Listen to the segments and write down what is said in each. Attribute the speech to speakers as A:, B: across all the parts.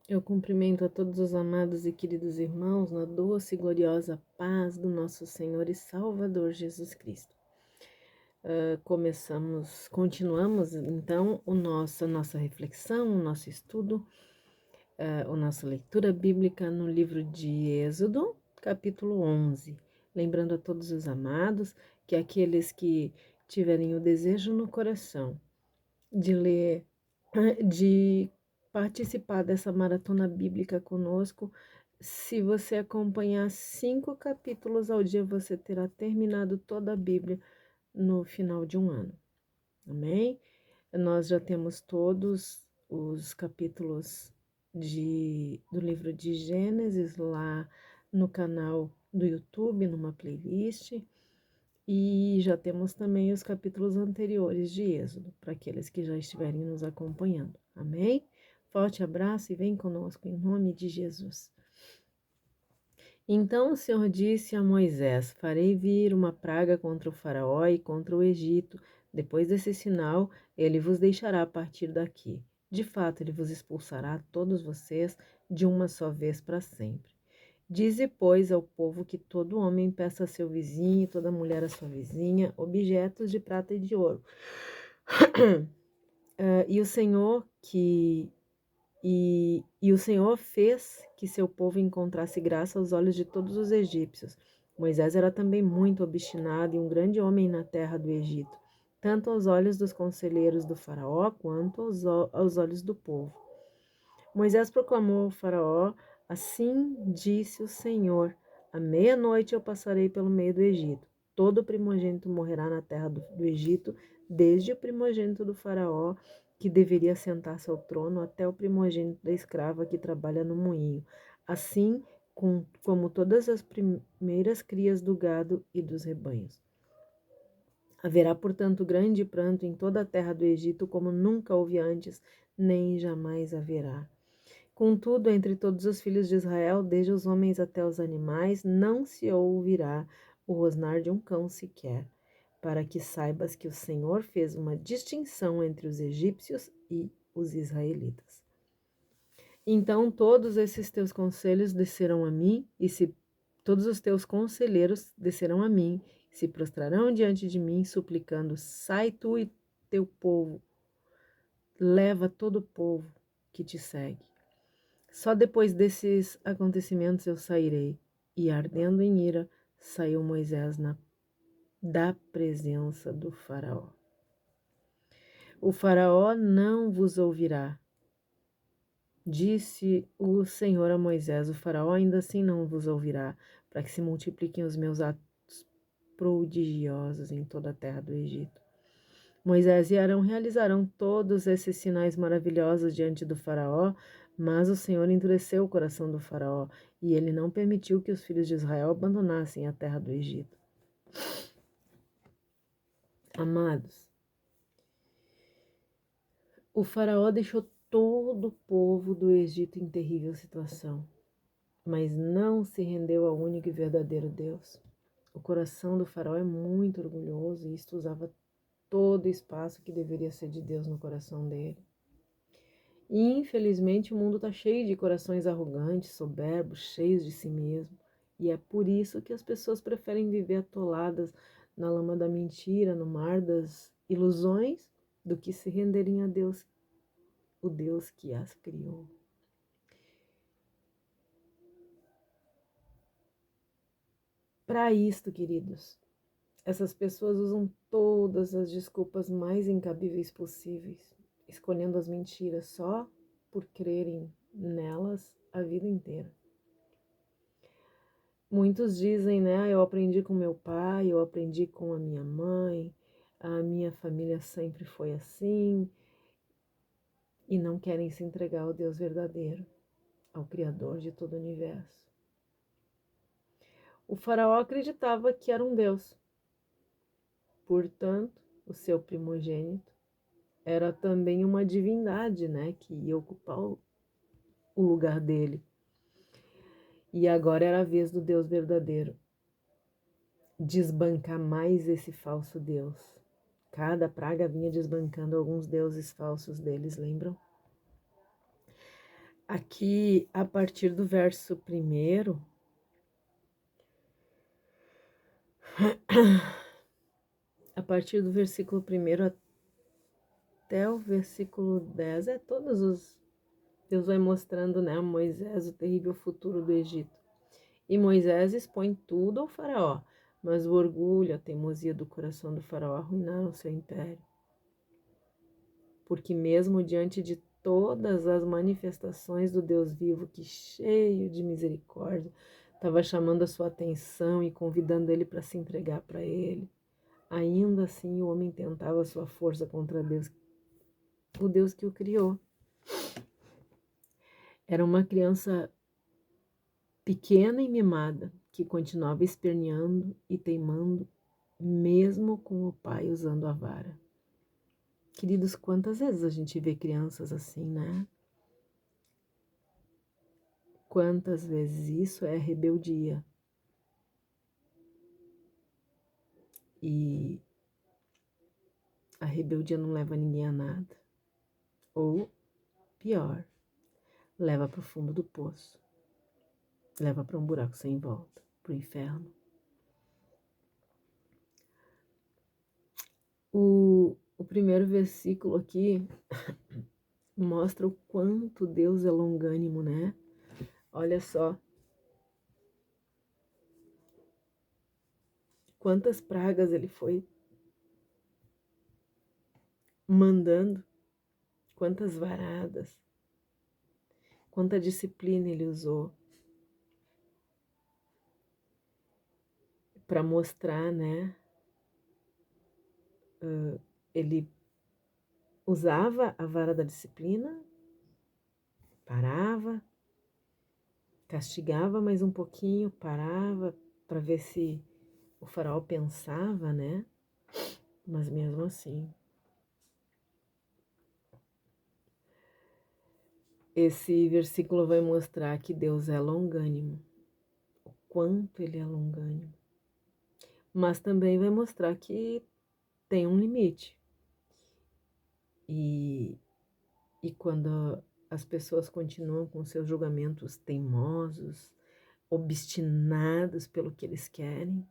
A: Eu cumprimento a todos os amados e queridos irmãos na doce e gloriosa paz do nosso Senhor e Salvador Jesus Cristo. Continuamos então a nossa reflexão, o nosso estudo, a nossa leitura bíblica no livro de Êxodo, capítulo 11. Lembrando a todos os amados que aqueles que tiverem o desejo no coração de ler, de participar dessa maratona bíblica conosco, se você acompanhar 5 capítulos ao dia, você terá terminado toda a Bíblia no final de um ano. Amém? Nós já temos todos os capítulos do livro de Gênesis lá no canal do YouTube, numa playlist. E já temos também os capítulos anteriores de Êxodo, para aqueles que já estiverem nos acompanhando. Amém? Forte abraço e vem conosco em nome de Jesus. Então o Senhor disse a Moisés: Farei vir uma praga contra o Faraó e contra o Egito. Depois desse sinal, ele vos deixará partir daqui. De fato, ele vos expulsará todos vocês de uma só vez para sempre. Dize, pois, ao povo que todo homem peça a seu vizinho e toda mulher a sua vizinha objetos de prata e de ouro. E o Senhor fez que seu povo encontrasse graça aos olhos de todos os egípcios. Moisés era também muito obstinado e um grande homem na terra do Egito, tanto aos olhos dos conselheiros do faraó quanto aos olhos do povo. Moisés proclamou ao faraó: Assim disse o Senhor, à meia-noite eu passarei pelo meio do Egito. Todo primogênito morrerá na terra do Egito, desde o primogênito do faraó, que deveria sentar-se ao trono, até o primogênito da escrava que trabalha no moinho, assim como todas as primeiras crias do gado e dos rebanhos. Haverá, portanto, grande pranto em toda a terra do Egito, como nunca houve antes, nem jamais haverá. Contudo, entre todos os filhos de Israel, desde os homens até os animais, não se ouvirá o rosnar de um cão sequer, para que saibas que o Senhor fez uma distinção entre os egípcios e os israelitas. Então todos esses teus conselhos descerão a mim, e se todos os teus conselheiros descerão a mim, se prostrarão diante de mim, suplicando: sai tu e teu povo, leva todo o povo que te segue. Só depois desses acontecimentos eu sairei. E ardendo em ira, saiu Moisés da presença do faraó. O faraó não vos ouvirá, disse o Senhor a Moisés. O faraó ainda assim não vos ouvirá, para que se multipliquem os meus atos prodigiosos em toda a terra do Egito. Moisés e Arão realizarão todos esses sinais maravilhosos diante do faraó, mas o Senhor endureceu o coração do faraó, e ele não permitiu que os filhos de Israel abandonassem a terra do Egito. Amados, o faraó deixou todo o povo do Egito em terrível situação, mas não se rendeu ao único e verdadeiro Deus. O coração do faraó é muito orgulhoso e isto usava todo o espaço que deveria ser de Deus no coração dele. E infelizmente o mundo está cheio de corações arrogantes, soberbos, cheios de si mesmo. E é por isso que as pessoas preferem viver atoladas na lama da mentira, no mar das ilusões, do que se renderem a Deus, o Deus que as criou. Para isto, queridos, essas pessoas usam todas as desculpas mais incabíveis possíveis, escolhendo as mentiras só por crerem nelas a vida inteira. Muitos dizem, né? Eu aprendi com meu pai, eu aprendi com a minha mãe, a minha família sempre foi assim, e não querem se entregar ao Deus verdadeiro, ao Criador de todo o universo. O faraó acreditava que era um Deus, portanto, o seu primogênito era também uma divindade, né? Que ia ocupar o lugar dele. E agora era a vez do Deus verdadeiro desbancar mais esse falso Deus. Cada praga vinha desbancando alguns deuses falsos deles, lembram? Aqui, a partir do verso 1º, a partir do versículo 1º até o versículo 10, Deus vai mostrando, né, a Moisés o terrível futuro do Egito. E Moisés expõe tudo ao faraó, mas o orgulho, a teimosia do coração do faraó arruinaram seu império. Porque mesmo diante de todas as manifestações do Deus vivo, que cheio de misericórdia, estava chamando a sua atenção e convidando ele para se entregar para ele, ainda assim o homem tentava a sua força contra Deus, o Deus que o criou. Era uma criança pequena e mimada, que continuava esperneando e teimando, mesmo com o pai usando a vara. Queridos, quantas vezes a gente vê crianças assim, né? Quantas vezes isso é rebeldia. E a rebeldia não leva ninguém a nada. Ou, pior, leva para o fundo do poço. Leva para um buraco sem volta, para o inferno. O primeiro versículo aqui mostra o quanto Deus é longânimo, né? Olha só. Quantas pragas ele foi mandando, quantas varadas, quanta disciplina ele usou para mostrar, né? Ele usava a vara da disciplina, parava, castigava mais um pouquinho, parava para ver se o faraó pensava, né? Mas mesmo assim, esse versículo vai mostrar que Deus é longânimo, o quanto ele é longânimo. Mas também vai mostrar que tem um limite. E quando as pessoas continuam com seus julgamentos teimosos, obstinados pelo que eles querem,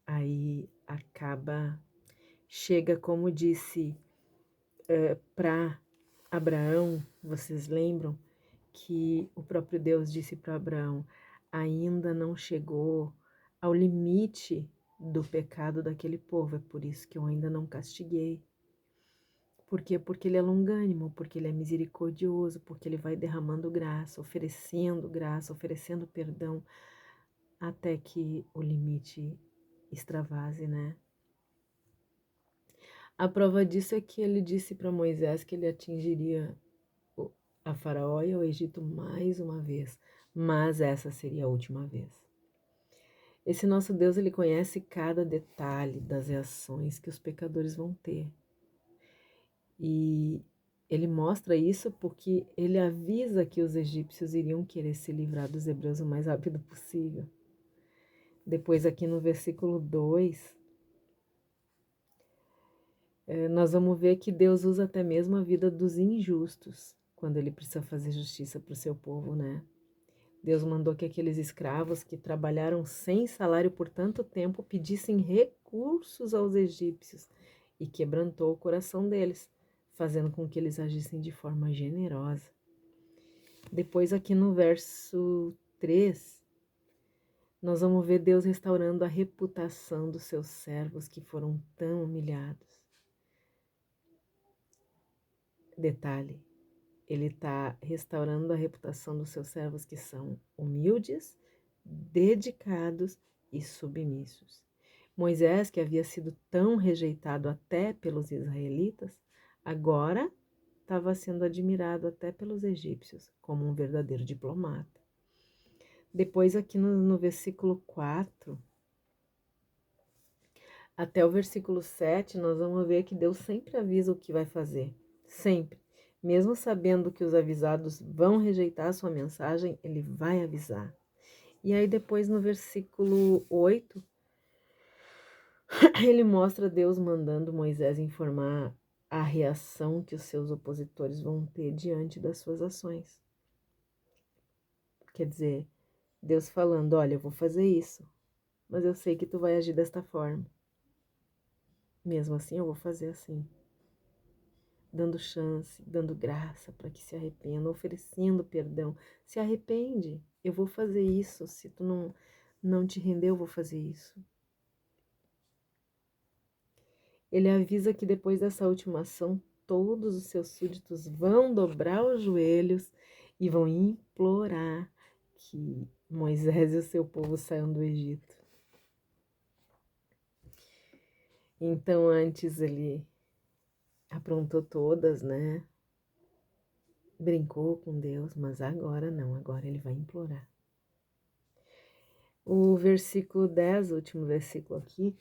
A: aí chega como disse para Abraão, vocês lembram que o próprio Deus disse para Abraão, ainda não chegou ao limite do pecado daquele povo, é por isso que eu ainda não castiguei. Por quê? Porque ele é longânimo, porque ele é misericordioso, porque ele vai derramando graça, oferecendo perdão, até que o limite extravase, né? A prova disso é que ele disse para Moisés que ele atingiria a Faraó e ao Egito mais uma vez, mas essa seria a última vez. Esse nosso Deus, ele conhece cada detalhe das reações que os pecadores vão ter. E ele mostra isso porque ele avisa que os egípcios iriam querer se livrar dos hebreus o mais rápido possível. Depois, aqui no versículo 2, nós vamos ver que Deus usa até mesmo a vida dos injustos quando ele precisa fazer justiça para o seu povo, né? Deus mandou que aqueles escravos que trabalharam sem salário por tanto tempo pedissem recursos aos egípcios e quebrantou o coração deles, fazendo com que eles agissem de forma generosa. Depois, aqui no verso 3, nós vamos ver Deus restaurando a reputação dos seus servos que foram tão humilhados. Detalhe, ele está restaurando a reputação dos seus servos que são humildes, dedicados e submissos. Moisés, que havia sido tão rejeitado até pelos israelitas, agora estava sendo admirado até pelos egípcios como um verdadeiro diplomata. Depois, aqui no versículo 4, até o versículo 7, nós vamos ver que Deus sempre avisa o que vai fazer. Sempre. Mesmo sabendo que os avisados vão rejeitar a sua mensagem, ele vai avisar. E aí depois no versículo 8, ele mostra Deus mandando Moisés informar a reação que os seus opositores vão ter diante das suas ações. Quer dizer, Deus falando, olha, eu vou fazer isso, mas eu sei que tu vai agir desta forma. Mesmo assim, eu vou fazer assim. Dando chance, dando graça para que se arrependa, oferecendo perdão. Se arrepende, eu vou fazer isso. Se tu não te render, eu vou fazer isso. Ele avisa que depois dessa última ação, todos os seus súditos vão dobrar os joelhos e vão implorar que Moisés e o seu povo saiam do Egito. Então, antes ele aprontou todas, né? Brincou com Deus, mas agora não, agora ele vai implorar. O versículo 10, o último versículo aqui,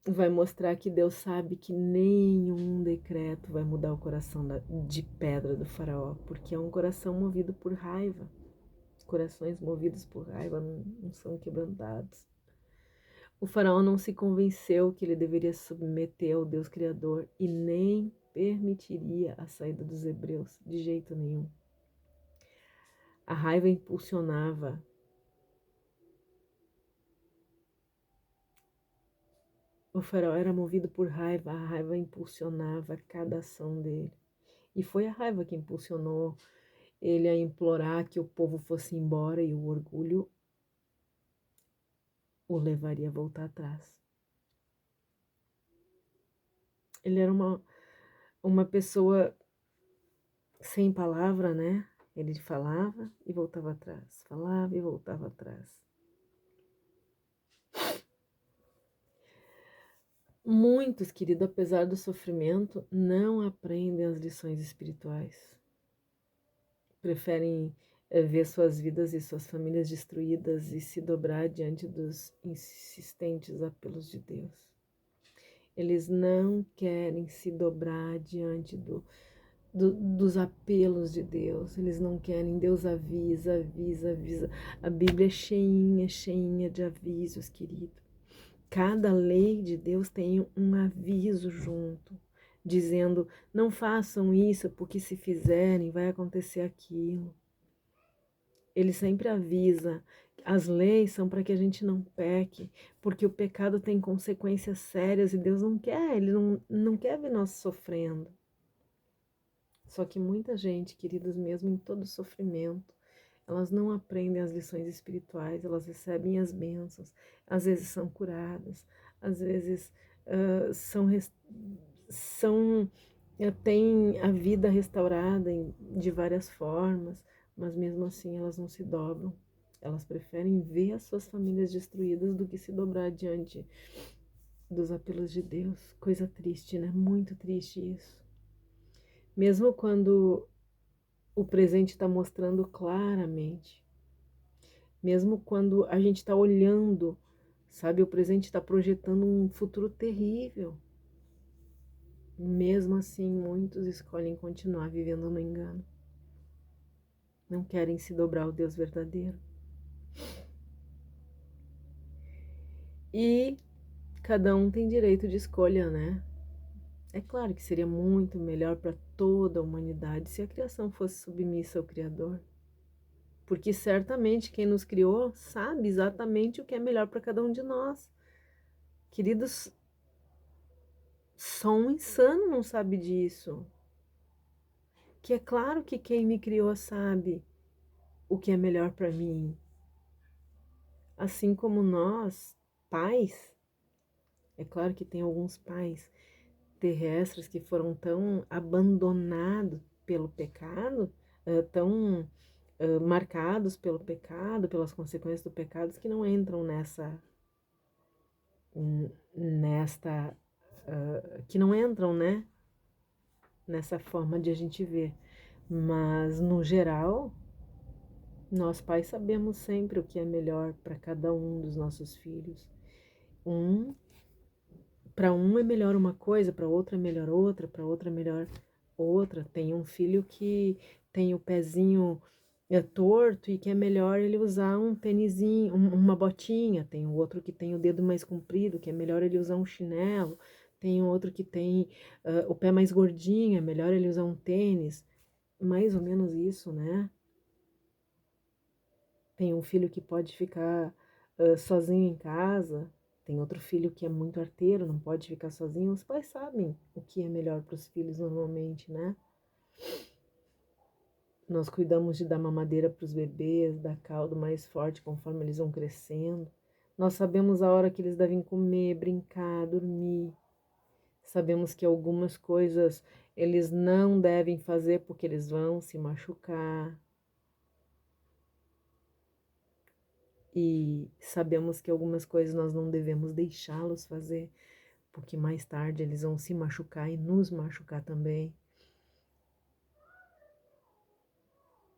A: vai mostrar que Deus sabe que nenhum decreto vai mudar o coração de pedra do faraó, porque é um coração movido por raiva. Corações movidos por raiva não são quebrantados. O faraó não se convenceu que ele deveria se submeter ao Deus Criador e nem permitiria a saída dos hebreus de jeito nenhum. A raiva impulsionava. O faraó era movido por raiva, a raiva impulsionava cada ação dele. E foi a raiva que impulsionou ele a implorar que o povo fosse embora e o orgulho o levaria a voltar atrás. Ele era uma pessoa sem palavra, né? Ele falava e voltava atrás, falava e voltava atrás. Muitos, querido, apesar do sofrimento, não aprendem as lições espirituais. Preferem ver suas vidas e suas famílias destruídas e se dobrar diante dos insistentes apelos de Deus. Eles não querem se dobrar diante dos apelos de Deus. Eles não querem. Deus avisa, avisa, avisa. A Bíblia é cheinha, cheinha de avisos, querido. Cada lei de Deus tem um aviso junto, dizendo: não façam isso, porque se fizerem vai acontecer aquilo. Ele sempre avisa. As leis são para que a gente não peque, porque o pecado tem consequências sérias e Deus não quer, Ele não quer ver nós sofrendo. Só que muita gente, queridos, mesmo em todo sofrimento, elas não aprendem as lições espirituais, elas recebem as bênçãos, às vezes são curadas, às vezes têm a vida restaurada de várias formas, mas mesmo assim elas não se dobram. Elas preferem ver as suas famílias destruídas do que se dobrar diante dos apelos de Deus. Coisa triste, né? Muito triste isso. Mesmo quando o presente está mostrando claramente, mesmo quando a gente está olhando, sabe, o presente está projetando um futuro terrível. Mesmo assim, muitos escolhem continuar vivendo no engano. Não querem se dobrar ao Deus verdadeiro. E cada um tem direito de escolha, né? É claro que seria muito melhor para toda a humanidade se a criação fosse submissa ao Criador. Porque certamente quem nos criou sabe exatamente o que é melhor para cada um de nós. Queridos, só um insano não sabe disso. Que é claro que quem me criou sabe o que é melhor para mim. Assim como nós, pais, é claro que tem alguns pais terrestres que foram tão abandonados pelo pecado, tão marcados pelo pecado, pelas consequências do pecado, que não entram que não entram, né, nessa forma de a gente ver. Mas, no geral, nós pais sabemos sempre o que é melhor para cada um dos nossos filhos. Para um é melhor uma coisa, para outro é melhor outra, para outra é melhor outra. Tem um filho que tem o pezinho torto e que é melhor ele usar um tênisinho, uma botinha. Tem o outro que tem o dedo mais comprido, que é melhor ele usar um chinelo. Tem outro que tem o pé mais gordinho, é melhor ele usar um tênis. Mais ou menos isso, né? Tem um filho que pode ficar sozinho em casa, tem outro filho que é muito arteiro, não pode ficar sozinho. Os pais sabem o que é melhor para os filhos normalmente, né? Nós cuidamos de dar mamadeira para os bebês, dar caldo mais forte conforme eles vão crescendo. Nós sabemos a hora que eles devem comer, brincar, dormir. Sabemos que algumas coisas eles não devem fazer porque eles vão se machucar. E sabemos que algumas coisas nós não devemos deixá-los fazer, porque mais tarde eles vão se machucar e nos machucar também.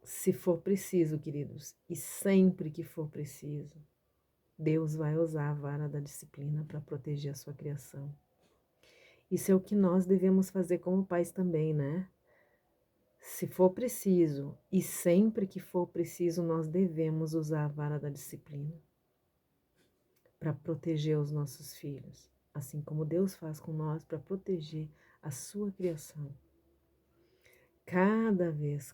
A: Se for preciso, queridos, e sempre que for preciso, Deus vai usar a vara da disciplina para proteger a sua criação. Isso é o que nós devemos fazer como pais também, né? Se for preciso, e sempre que for preciso, nós devemos usar a vara da disciplina para proteger os nossos filhos, assim como Deus faz com nós para proteger a sua criação. Cada vez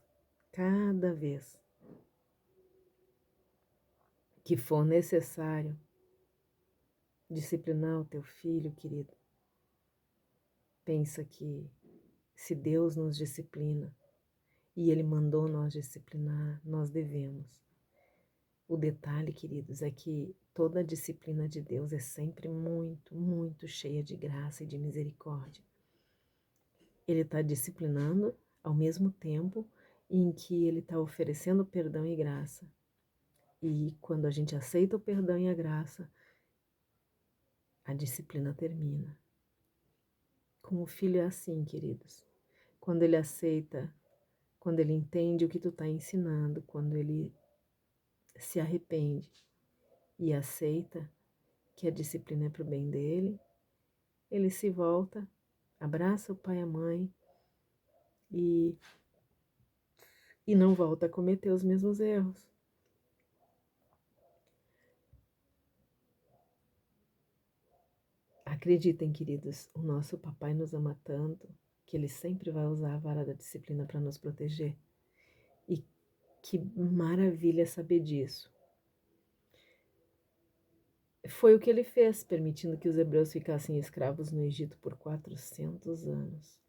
A: que for necessário disciplinar o teu filho, querido, pensa que se Deus nos disciplina e Ele mandou nós disciplinar, nós devemos. O detalhe, queridos, é que toda a disciplina de Deus é sempre muito, muito cheia de graça e de misericórdia. Ele está disciplinando ao mesmo tempo em que Ele está oferecendo perdão e graça. E quando a gente aceita o perdão e a graça, a disciplina termina. Com o filho é assim, queridos. Quando ele aceita, quando ele entende o que tu está ensinando, quando ele se arrepende e aceita que a disciplina é para o bem dele, ele se volta, abraça o pai e a mãe e não volta a cometer os mesmos erros. Acreditem, queridos, o nosso papai nos ama tanto que ele sempre vai usar a vara da disciplina para nos proteger. E que maravilha saber disso. Foi o que ele fez, permitindo que os hebreus ficassem escravos no Egito por 400 anos,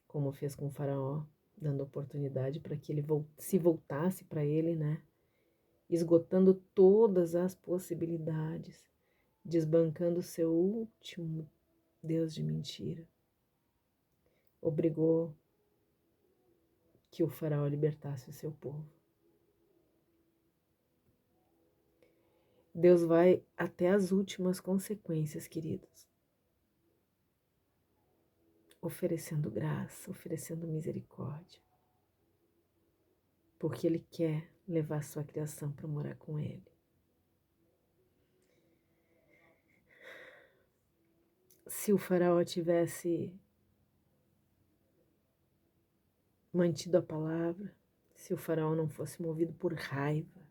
A: como fez com o faraó, dando oportunidade para que ele se voltasse para ele, né? Esgotando todas as possibilidades, desbancando seu último Deus de mentira. Obrigou que o faraó libertasse o seu povo. Deus vai até as últimas consequências, queridos, oferecendo graça, oferecendo misericórdia, porque Ele quer levar a sua criação para morar com Ele. Se o faraó tivesse mantido a palavra, se o faraó não fosse movido por raiva,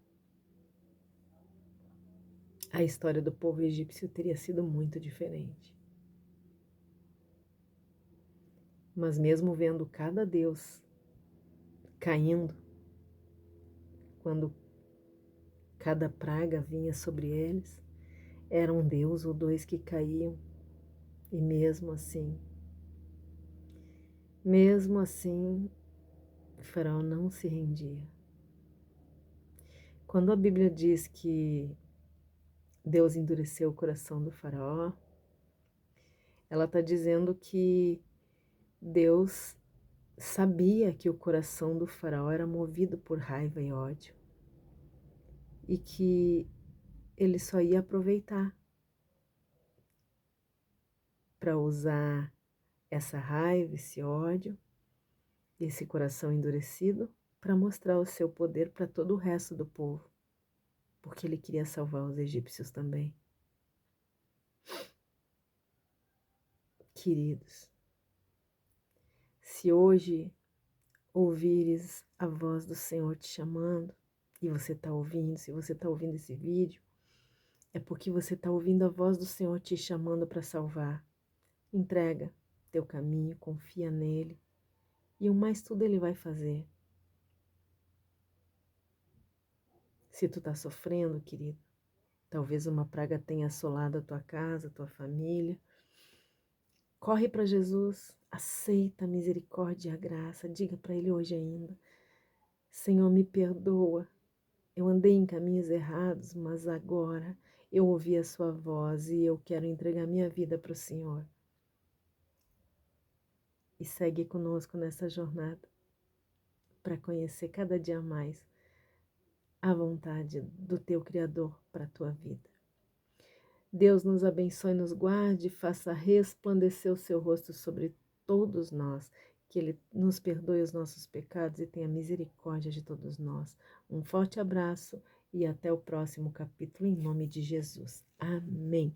A: a história do povo egípcio teria sido muito diferente. Mas mesmo vendo cada deus caindo, quando cada praga vinha sobre eles, era um deus ou dois que caíam, e mesmo assim, o faraó não se rendia. Quando a Bíblia diz que Deus endureceu o coração do faraó, ela está dizendo que Deus sabia que o coração do faraó era movido por raiva e ódio e que ele só ia aproveitar para usar essa raiva, esse ódio, esse coração endurecido para mostrar o seu poder para todo o resto do povo, porque ele queria salvar os egípcios também. Queridos, se hoje ouvires a voz do Senhor te chamando, e você está ouvindo, se você está ouvindo esse vídeo, é porque você está ouvindo a voz do Senhor te chamando para salvar. Entrega teu caminho, confia nele e o mais tudo ele vai fazer. Se tu tá sofrendo, querido, talvez uma praga tenha assolado a tua casa, a tua família. Corre para Jesus, aceita a misericórdia e a graça, diga para ele hoje ainda: Senhor, me perdoa, eu andei em caminhos errados, mas agora eu ouvi a sua voz e eu quero entregar minha vida para o Senhor. E segue conosco nessa jornada para conhecer cada dia mais a vontade do teu Criador para a tua vida. Deus nos abençoe, nos guarde, faça resplandecer o seu rosto sobre todos nós, que Ele nos perdoe os nossos pecados e tenha misericórdia de todos nós. Um forte abraço e até o próximo capítulo, em nome de Jesus. Amém.